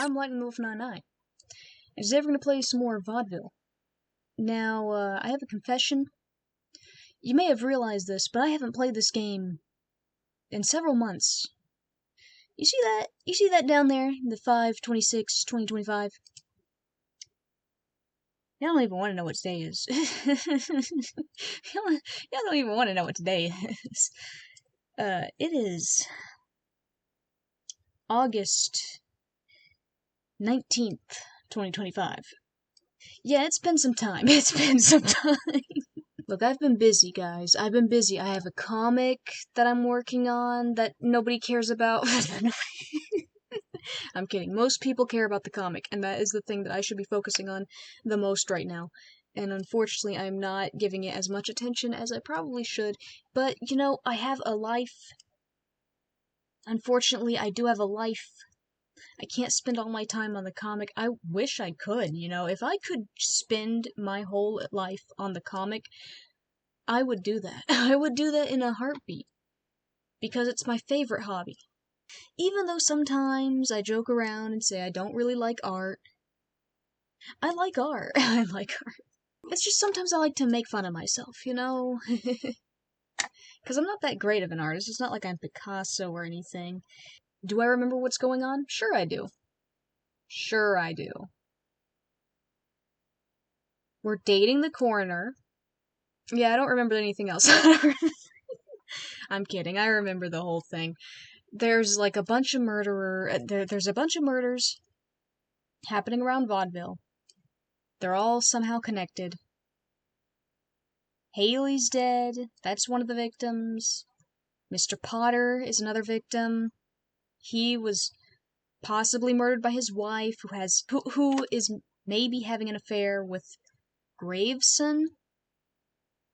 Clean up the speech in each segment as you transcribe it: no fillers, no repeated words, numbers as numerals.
I'm Lightning Wolf99, and today we're going to play some more Vaudeville. Now, I have a confession. You may have realized this, but I haven't played this game in several months. You see that? You see that down there? The 5/26/2025? Y'all don't even want to know what today is. Y'all don't even want to know what today is. It is August 19th, 2025. Yeah, it's been some time. It's been some time. Look, I've been busy, guys. I've been busy. I have a comic that I'm working on that nobody cares about. I'm kidding. Most people care about the comic, and that is the thing that I should be focusing on the most right now. And unfortunately, I'm not giving it as much attention as I probably should. But, you know, I have a life. Unfortunately, I do have a life. I can't spend all my time on the comic. I wish I could, you know. If I could spend my whole life on the comic, I would do that. I would do that in a heartbeat. Because it's my favorite hobby. Even though sometimes I joke around and say I don't really like art. I like art. I like art. It's just sometimes I like to make fun of myself, you know? Because I'm not that great of an artist. It's not like I'm Picasso or anything. Do I remember what's going on? Sure I do. Sure I do. We're dating the coroner. Yeah, I don't remember anything else. I'm kidding. I remember the whole thing. There's like a bunch of there's a bunch of murders happening around Vaudeville. They're all somehow connected. Haley's dead. That's one of the victims. Mr. Potter is another victim. He was possibly murdered by his wife, who is maybe having an affair with Graveson.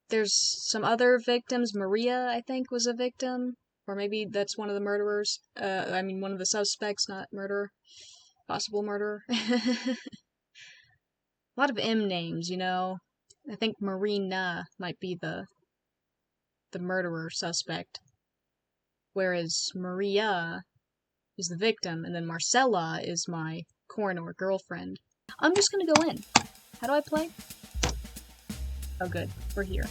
There's some other victims. Maria, I think, was a victim. Or maybe that's one of the murderers. One of the suspects, not murderer. Possible murderer. A lot of M names, you know. I think Marina might be the murderer suspect. Whereas Maria is the victim, and then Marcella is my coroner girlfriend. I'm just gonna go in. How do I play? Oh good, we're here.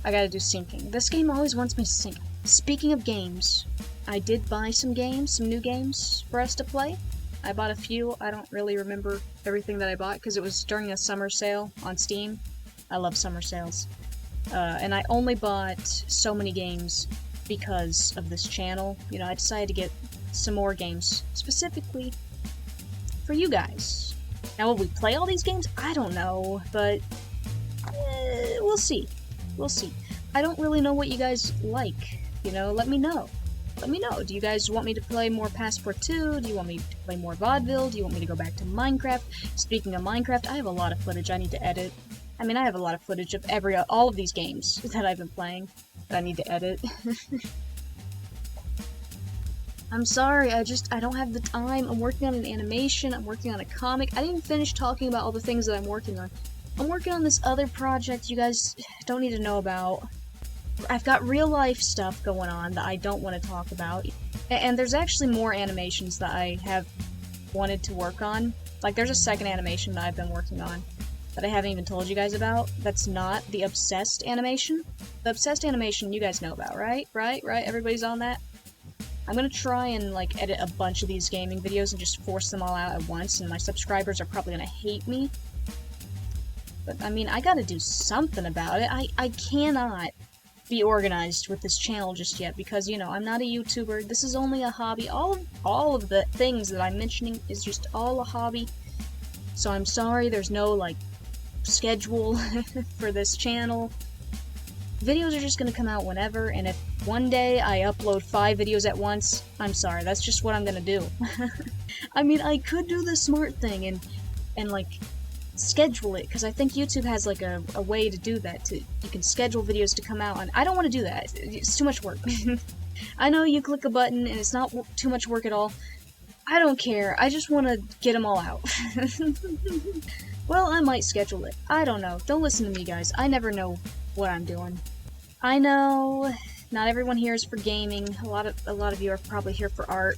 I gotta do syncing. This game always wants me to sync. Speaking of games, I did buy some new games for us to play. I bought a few. I don't really remember everything that I bought because it was during a summer sale on Steam. I love summer sales. And I only bought so many games because of this channel. You know, I decided to get some more games specifically for you guys. Now, will we play all these games? I don't know, but we'll see. We'll see. I don't really know what you guys like. You know, let me know. Let me know. Do you guys want me to play more Passport 2? Do you want me to play more Vaudeville? Do you want me to go back to Minecraft? Speaking of Minecraft, I have a lot of footage I need to edit. I mean, I have a lot of footage of all of these games that I've been playing that I need to edit. I'm sorry, I don't have the time. I'm working on an animation, I'm working on a comic. I didn't even finish talking about all the things that I'm working on. I'm working on this other project you guys don't need to know about. I've got real life stuff going on that I don't want to talk about. And there's actually more animations that I have wanted to work on. Like, there's a second animation that I've been working on that I haven't even told you guys about. That's not the Obsessed animation. The Obsessed animation you guys know about, right? Right? Everybody's on that? I'm gonna try and, like, edit a bunch of these gaming videos and just force them all out at once, and my subscribers are probably gonna hate me. But, I mean, I gotta do something about it. I cannot be organized with this channel just yet, because, you know, I'm not a YouTuber. This is only a hobby. All of the things that I'm mentioning is just all a hobby. So I'm sorry there's no, like, schedule for this channel. Videos are just gonna come out whenever, and if one day I upload 5 videos at once, I'm sorry, that's just what I'm gonna do. I mean, I could do the smart thing and like, schedule it, because I think YouTube has, like, a way to do that. You can schedule videos to come out, and I don't want to do that. It's too much work. I know you click a button, and it's not too much work at all. I don't care. I just want to get them all out. Well, I might schedule it. I don't know. Don't listen to me, guys. I never know what I'm doing. I know not everyone here is for gaming. A lot of you are probably here for art.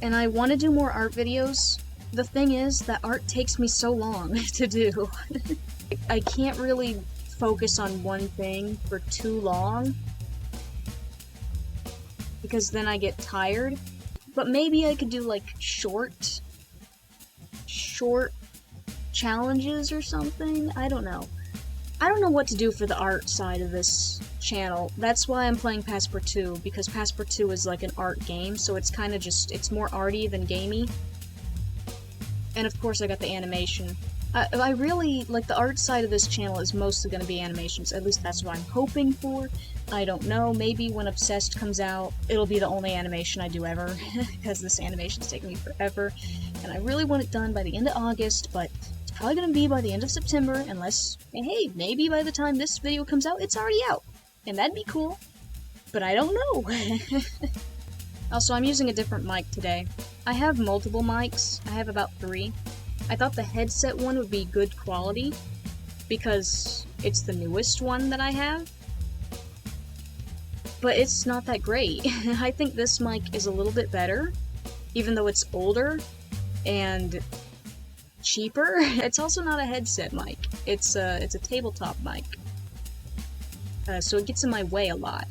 and I want to do more art videos. The thing is that art takes me so long to do. I can't really focus on one thing for too long, because then I get tired. But maybe I could do like short challenges or something. I don't know. I don't know what to do for the art side of this channel. That's why I'm playing Passepartout, because Passepartout is like an art game, so it's kind of just, it's more arty than gamey. And of course I got the animation. I really, like, the art side of this channel is mostly going to be animations. At least that's what I'm hoping for. I don't know, maybe when Obsessed comes out, it'll be the only animation I do ever, because this animation's taking me forever, and I really want it done by the end of August, but it's probably going to be by the end of September, unless, hey, maybe by the time this video comes out, it's already out, and that'd be cool, but I don't know. Also, I'm using a different mic today. I have multiple mics. I have about 3. I thought the headset one would be good quality, because it's the newest one that I have, but it's not that great. I think this mic is a little bit better, even though it's older and cheaper. It's also not a headset mic, it's a tabletop mic, so it gets in my way a lot.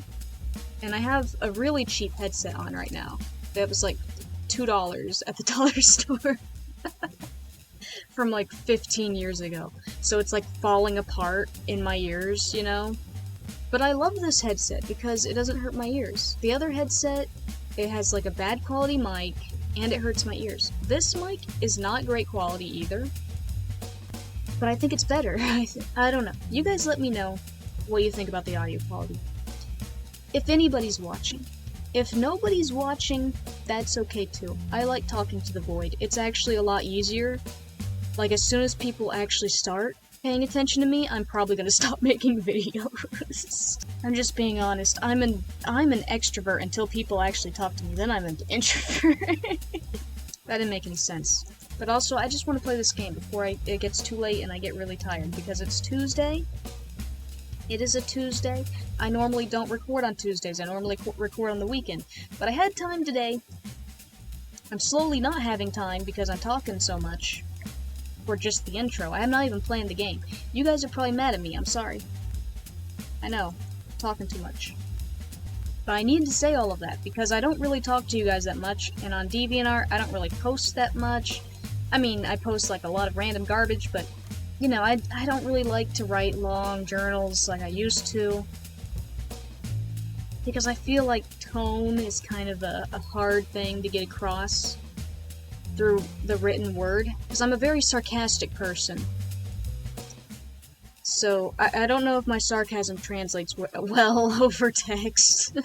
And I have a really cheap headset on right now. That was like $2 at the dollar store. From like 15 years ago. So it's like falling apart in my ears, you know? But I love this headset because it doesn't hurt my ears. The other headset, it has like a bad quality mic, and it hurts my ears. This mic is not great quality either, but I think it's better. I don't know. You guys let me know what you think about the audio quality. If anybody's watching. If nobody's watching, that's okay too. I like talking to the void. It's actually a lot easier. Like, as soon as people actually start paying attention to me, I'm probably gonna stop making videos. I'm just being honest. I'm an extrovert until people actually talk to me, then I'm an introvert. That didn't make any sense. But also, I just want to play this game before it gets too late and I get really tired, because it's Tuesday. It is a Tuesday. I normally don't record on Tuesdays, I normally record on the weekend. But I had time today. I'm slowly not having time because I'm talking so much. For just the intro. I am not even playing the game. You guys are probably mad at me, I'm sorry. I know, I'm talking too much. But I need to say all of that, because I don't really talk to you guys that much, and on DeviantArt, I don't really post that much. I mean, I post like a lot of random garbage, but, you know, I don't really like to write long journals like I used to. Because I feel like tone is kind of a hard thing to get across through the written word, because I'm a very sarcastic person. So, I don't know if my sarcasm translates well over text.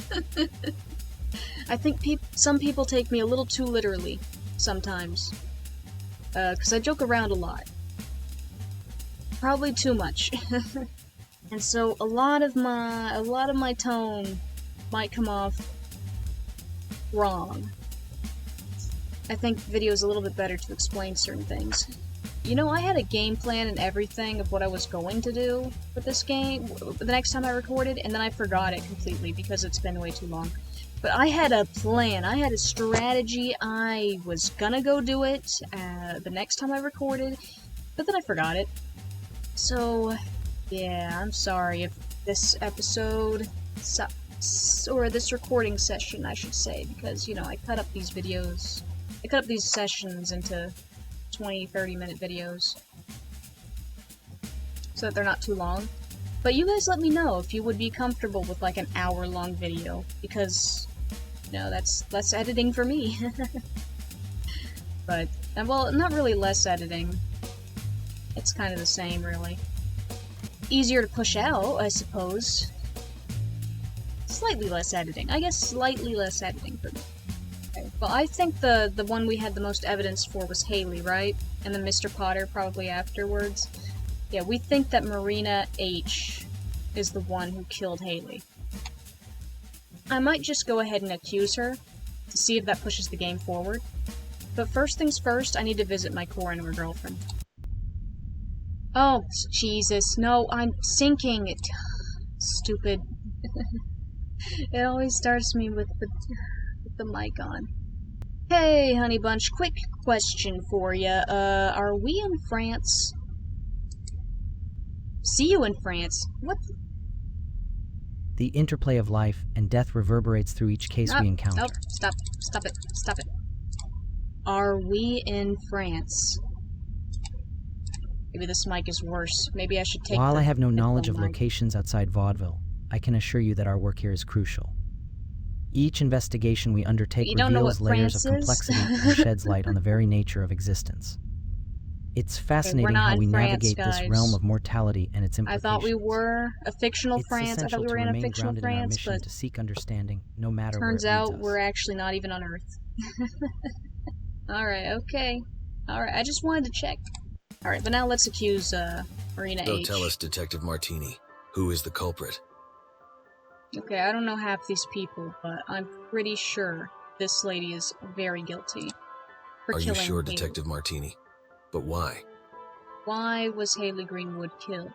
I think some people take me a little too literally, sometimes. Because I joke around a lot. Probably too much. And so, a lot of my tone might come off wrong. I think video is a little bit better to explain certain things. You know, I had a game plan and everything of what I was going to do with this game the next time I recorded, and then I forgot it completely because it's been way too long. But I had a plan, I had a strategy, I was gonna go do it the next time I recorded, but then I forgot it. So, yeah, I'm sorry if this episode sucks, or this recording session, I should say, because, you know, I cut up these videos. I cut up these sessions into 20-30 minute videos so that they're not too long. But you guys let me know if you would be comfortable with like an hour-long video, because, you know, that's less editing for me. But, well, not really less editing. It's kind of the same, really. Easier to push out, I suppose. Slightly less editing. I guess slightly less editing for me. Well, I think the one we had the most evidence for was Haley, right? And then Mr. Potter probably afterwards. Yeah, we think that Marina H is the one who killed Haley. I might just go ahead and accuse her to see if that pushes the game forward. But first things first, I need to visit my core-inner girlfriend. Oh, Jesus, no, I'm sinking. Stupid. It always starts me with the mic on. Hey, Honey Bunch, quick question for ya. Are we in France? See you in France. What? The interplay of life and death reverberates through each case we encounter. Nope, stop it. Are we in France? Maybe this mic is worse. Maybe I should take While I have no knowledge of mic. locations outside vaudeville, I can assure you that our work here is crucial. Each investigation we undertake reveals layers of complexity and sheds light on the very nature of existence. It's fascinating how we navigate this realm of mortality and its implications. I thought we were a fictional France. It's essential to remain grounded in our mission to seek understanding, no matter where it leads us. Turns out we're actually not even on Earth. Alright, okay. Alright, I just wanted to check. Alright, but now let's accuse, Marina H. So tell us, Detective Martini, who is the culprit? Okay, I don't know half these people, but I'm pretty sure this lady is very guilty for killing Are you sure, Haley. Detective Martini? But why? Why was Haley Greenwood killed?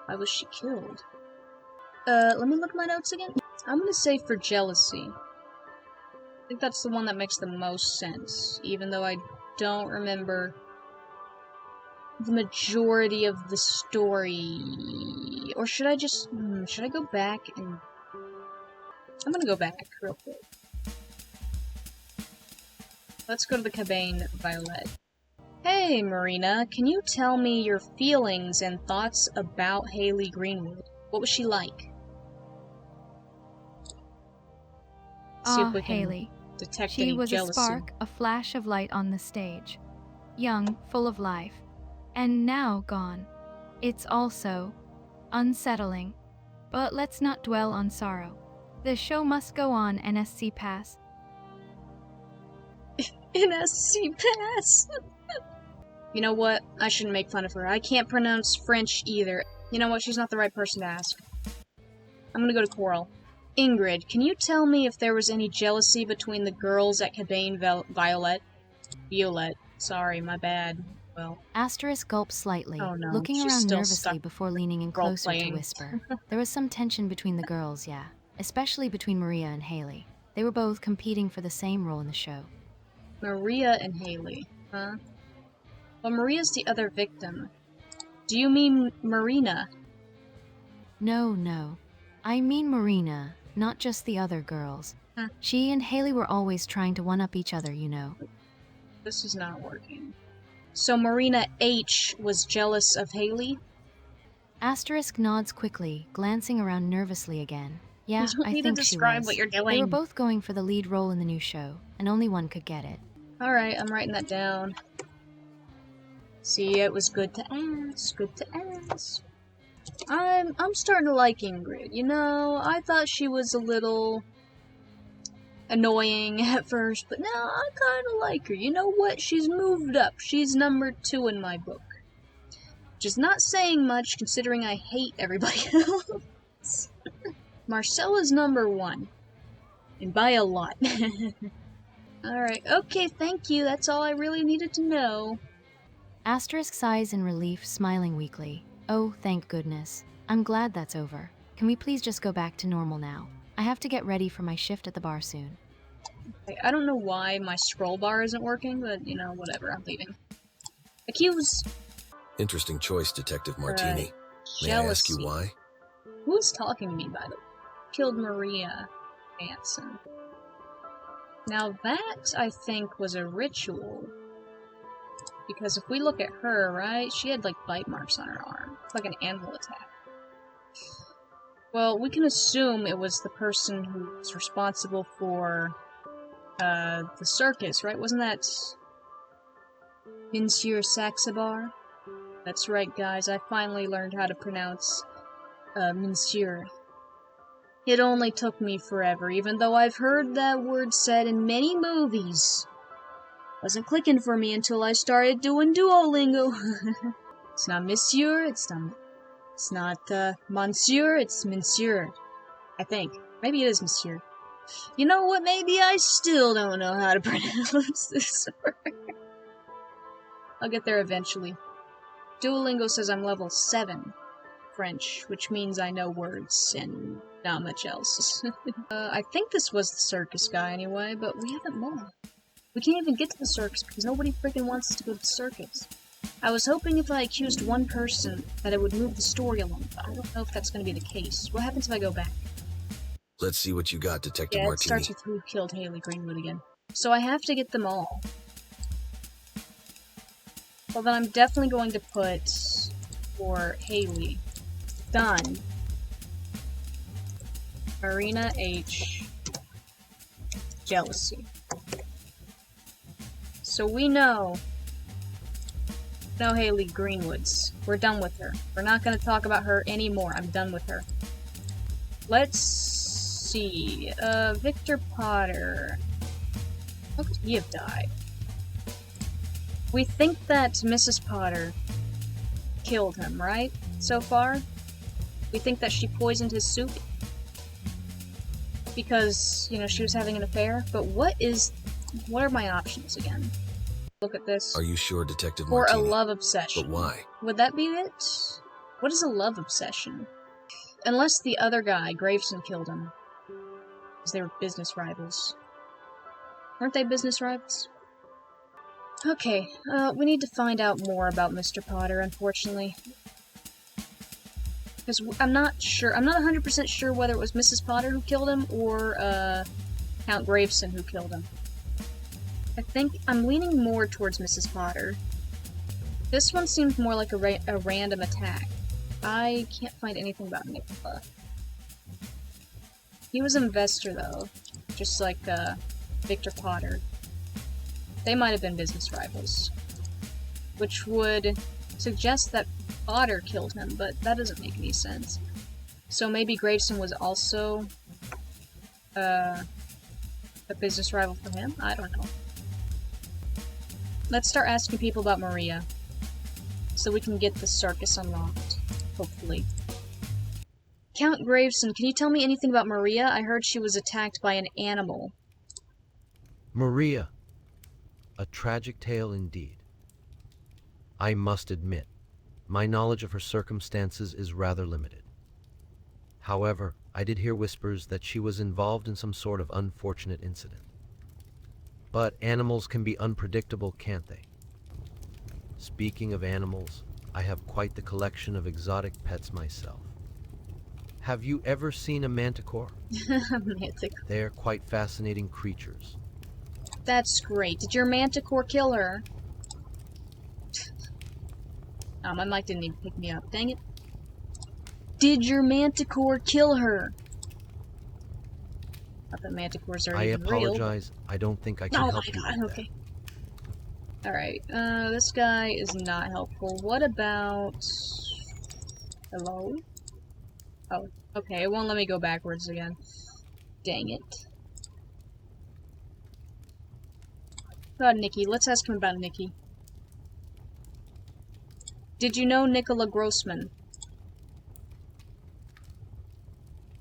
Why was she killed? Let me look at my notes again. I'm gonna say for jealousy. I think that's the one that makes the most sense, even though I don't remember the majority of the story. Or should I just... should I go back and... I'm gonna go back real quick. Let's go to the Cabane Violet. Hey, Marina, can you tell me your feelings and thoughts about Haley Greenwood? What was she like? See if we can Haley. detect She any was jealousy. a spark, a flash of light on the stage. Young, full of life. And now gone. It's also unsettling. But let's not dwell on sorrow. The show must go on, NSC Pass. NSC Pass! You know what? I shouldn't make fun of her. I can't pronounce French either. You know what? She's not the right person to ask. I'm gonna go to Coral. Ingrid, can you tell me if there was any jealousy between the girls at Cabane Violet? Sorry, my bad. Well. Asterisk gulped slightly, Oh no, looking she's around still nervously stuck before leaning in closer to whisper. There was some tension between the girls, yeah. Especially between Maria and Haley. They were both competing for the same role in the show. Maria and Haley, huh? Well, Maria's the other victim. Do you mean Marina? No. I mean Marina, not just the other girls. Huh. She and Haley were always trying to one-up each other, you know. This is not working. So Marina H was jealous of Haley? Asterisk nods quickly, glancing around nervously again. Yeah, I think she was. You need to describe what you're doing. They were both going for the lead role in the new show, and only one could get it. Alright, I'm writing that down. See, it was good to ask. I'm starting to like Ingrid, you know? I thought she was a little annoying at first, but now I kinda like her. You know what? She's moved up. She's number 2 in my book. Which is not saying much, considering I hate everybody else. Marcella's number 1. And by a lot. Alright, okay, thank you. That's all I really needed to know. Asterisk sighs in relief, smiling weakly. Oh, thank goodness. I'm glad that's over. Can we please just go back to normal now? I have to get ready for my shift at the bar soon. I don't know why my scroll bar isn't working, but, you know, whatever, I'm leaving. Accuse! Interesting choice, Detective Martini. May I ask you why? Who's talking to me, by the way? Killed Maria Manson. Now that, I think, was a ritual. Because if we look at her, right, she had, like, bite marks on her arm. It's like an animal attack. Well, we can assume it was the person who was responsible for, the circus, right? Wasn't that Monsieur Saxabar? That's right, guys, I finally learned how to pronounce, Monsieur. It only took me forever, even though I've heard that word said in many movies. Wasn't clicking for me until I started doing Duolingo. It's not Monsieur, it's not, Monsieur, it's Monsieur. I think. Maybe it is Monsieur. You know what, maybe I still don't know how to pronounce this word. I'll get there eventually. Duolingo says I'm level 7 French, which means I know words, and Not much else. I think this was the circus guy anyway, but we haven't won. We can't even get to the circus because nobody freaking wants us to go to the circus. I was hoping if I accused one person that it would move the story along, but I don't know if that's going to be the case. What happens if I go back? Let's see what you got, Detective Martini. It starts with who killed Haley Greenwood again. So I have to get them all. Well, then I'm definitely going to put for Haley. Done. Marina H. Jealousy. So we know Haley Greenwoods. We're done with her. We're not going to talk about her anymore. I'm done with her. Let's see. Victor Potter. How could he have died? We think that Mrs. Potter killed him, right? So far? We think that she poisoned his soup? Because, you know, she was having an affair? But what are my options again? Look at this. Are you sure, Detective For Martini? a love obsession. But why? Would that be it? What is a love obsession? Unless the other guy, Graveson, killed him. Because they were business rivals. Weren't they business rivals? Okay, we need to find out more about Mr. Potter, unfortunately. Because I'm not 100% sure whether it was Mrs. Potter who killed him, or, Count Graveson who killed him. I think I'm leaning more towards Mrs. Potter. This one seems more like a random attack. I can't find anything about Nicola. He was an investor, though. Just like, Victor Potter. They might have been business rivals. Which would suggest that Potter killed him, but that doesn't make any sense. So maybe Graveson was also a business rival for him? I don't know. Let's start asking people about Maria. So we can get the circus unlocked. Hopefully. Count Graveson, can you tell me anything about Maria? I heard she was attacked by an animal. Maria. A tragic tale indeed. I must admit, my knowledge of her circumstances is rather limited. However, I did hear whispers that she was involved in some sort of unfortunate incident. But animals can be unpredictable, can't they? Speaking of animals, I have quite the collection of exotic pets myself. Have you ever seen a manticore? Manticore. They're quite fascinating creatures. That's great. Did your manticore kill her? Oh, my mic didn't even pick me up. Dang it. Did your manticore kill her? Not that manticores are even real. I apologize. I don't think I can help you with that. Okay. Alright, this guy is not helpful. What about... Hello? Oh, okay, it won't let me go backwards again. Dang it. About Nikki. Let's ask him about Nikki. Did you know Nicola Grossman?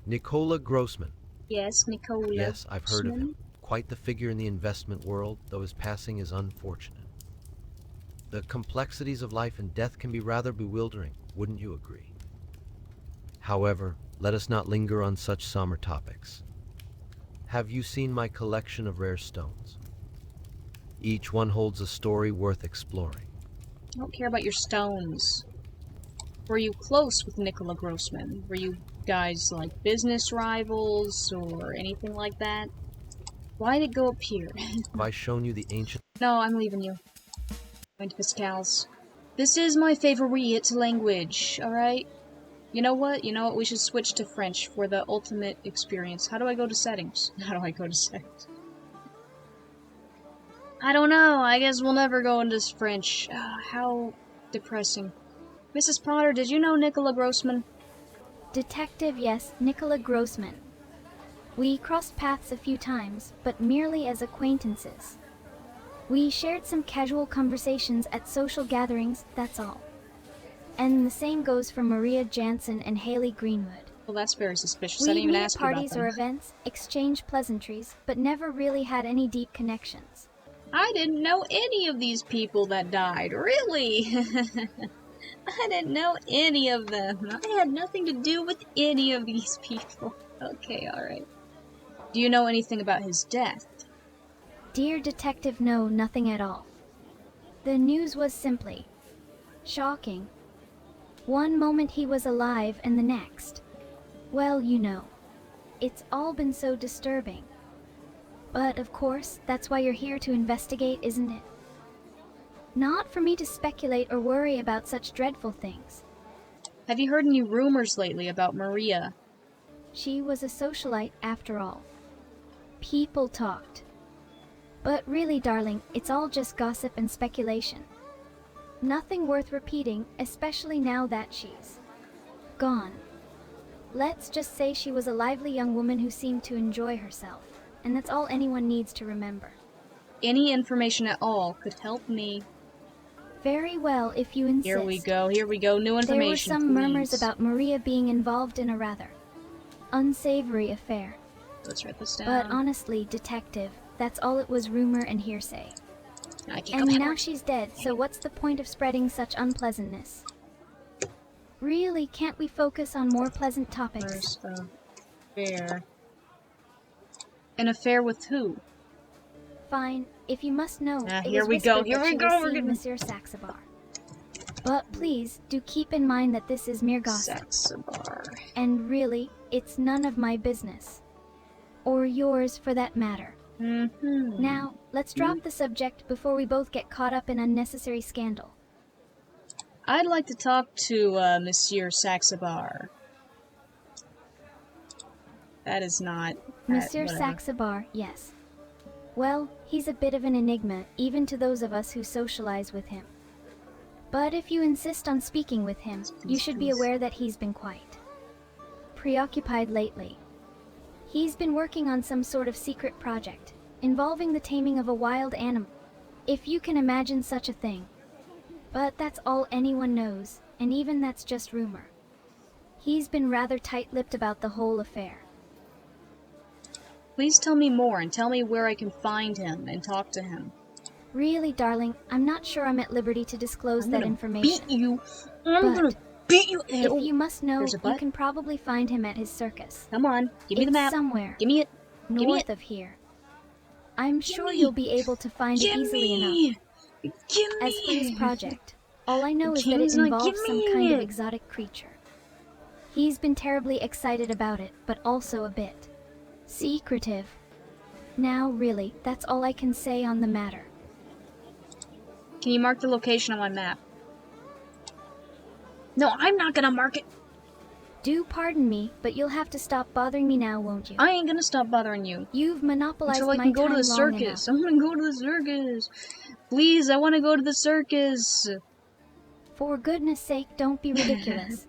Nicola Grossman. Yes, Nicola. Yes, I've heard of him. Quite the figure in the investment world, though his passing is unfortunate. The complexities of life and death can be rather bewildering, wouldn't you agree? However, let us not linger on such somber topics. Have you seen my collection of rare stones? Each one holds a story worth exploring. I don't care about your stones. Were you close with Nicola Grossman? Were you guys like business rivals or anything like that? Why'd it go up here? Have I shown you the ancient... No, I'm leaving you. Going to Pascal's. This is my favorite language, alright? You know what? We should switch to French for the ultimate experience. How do I go to settings? How do I go to settings? I don't know. I guess we'll never go into French. How depressing. Mrs. Potter, did you know Nicola Grossman? Detective, yes, Nicola Grossman. We crossed paths a few times, but merely as acquaintances. We shared some casual conversations at social gatherings, that's all. And the same goes for Maria Jansen and Haley Greenwood. Well, that's very suspicious. I We didn't even meet ask at you about parties them. or events, exchange pleasantries, but never really had any deep connections. I didn't know any of these people that died. Really? I didn't know any of them. I had nothing to do with any of these people. Okay, alright. Do you know anything about his death? Dear Detective, no, nothing at all. The news was simply shocking. One moment he was alive and the next. Well, you know. It's all been so disturbing. But of course, that's why you're here to investigate, isn't it? Not for me to speculate or worry about such dreadful things. Have you heard any rumors lately about Maria? She was a socialite after all. People talked. But really, darling, it's all just gossip and speculation. Nothing worth repeating, especially now that she's gone. Let's just say she was a lively young woman who seemed to enjoy herself, and that's all anyone needs to remember. Any information at all could help me. Very well, if you insist. Here we go, new information, There were some please. murmurs about Maria being involved in a rather unsavory affair. Let's write this down. But honestly, Detective, that's all it was, rumor and hearsay. And now she's dead, so what's the point of spreading such unpleasantness? Really, can't we focus on more pleasant topics? Affair. An affair with who? Fine, if you must know, Here we go, Monsieur Saxabar. But please, do keep in mind that this is mere gossip. Saxabar. And really, it's none of my business. Or yours, for that matter. Now, let's drop the subject before we both get caught up in unnecessary scandal. I'd like to talk to Monsieur Saxabar. That is not... Monsieur Saxabar, yes. Well, he's a bit of an enigma, even to those of us who socialize with him. But if you insist on speaking with him, you should be aware that he's been quite preoccupied lately. He's been working on some sort of secret project, involving the taming of a wild animal, if you can imagine such a thing. But that's all anyone knows, and even that's just rumor. He's been rather tight-lipped about the whole affair. Please tell me more, and tell me where I can find him and talk to him. Really, darling, I'm not sure I'm at liberty to disclose that information. Beat you. I'm gonna beat you. If you must know, you can probably find him at his circus. Come on, give me the map. Somewhere. Give me it. North of here. I'm sure you'll be able to find it easily enough. As for his project, all I know is that it involves some kind of exotic creature. He's been terribly excited about it, but also a bit secretive. Now, really, that's all I can say on the matter. Can you mark the location on my map? No, I'm not gonna mark it. Do pardon me, but you'll have to stop bothering me now, won't you? I ain't gonna stop bothering you. You've monopolized until I can go to the circus. I wanna go to the circus. Please, I wanna go to the circus. For goodness sake, don't be ridiculous.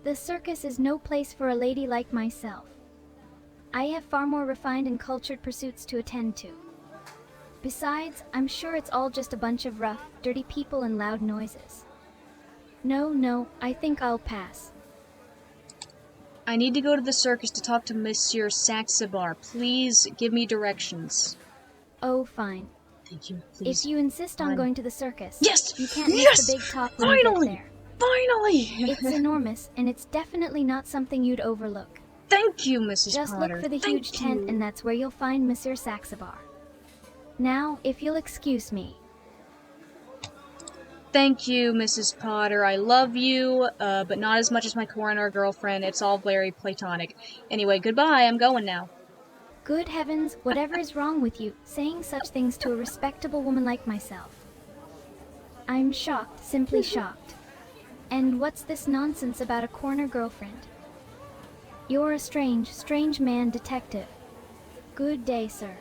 The circus is no place for a lady like myself. I have far more refined and cultured pursuits to attend to. Besides, I'm sure it's all just a bunch of rough, dirty people and loud noises. No, I think I'll pass. I need to go to the circus to talk to Monsieur Saxabar. Please give me directions. Oh, fine. Thank you, please. If you insist on going to the circus, yes! You can't miss the big talk when you get there. Finally! It's enormous, and it's definitely not something you'd overlook. Thank you, Mrs. Just Potter. Look for the huge tent, and that's where you'll find Monsieur Saxabar. Now, if you'll excuse me. Thank you, Mrs. Potter. I love you, but not as much as my coroner girlfriend. It's all very platonic. Anyway, goodbye. I'm going now. Good heavens, whatever is wrong with you, saying such things to a respectable woman like myself? I'm shocked, simply shocked. And what's this nonsense about a coroner girlfriend? You're a strange man, Detective. Good day, sir.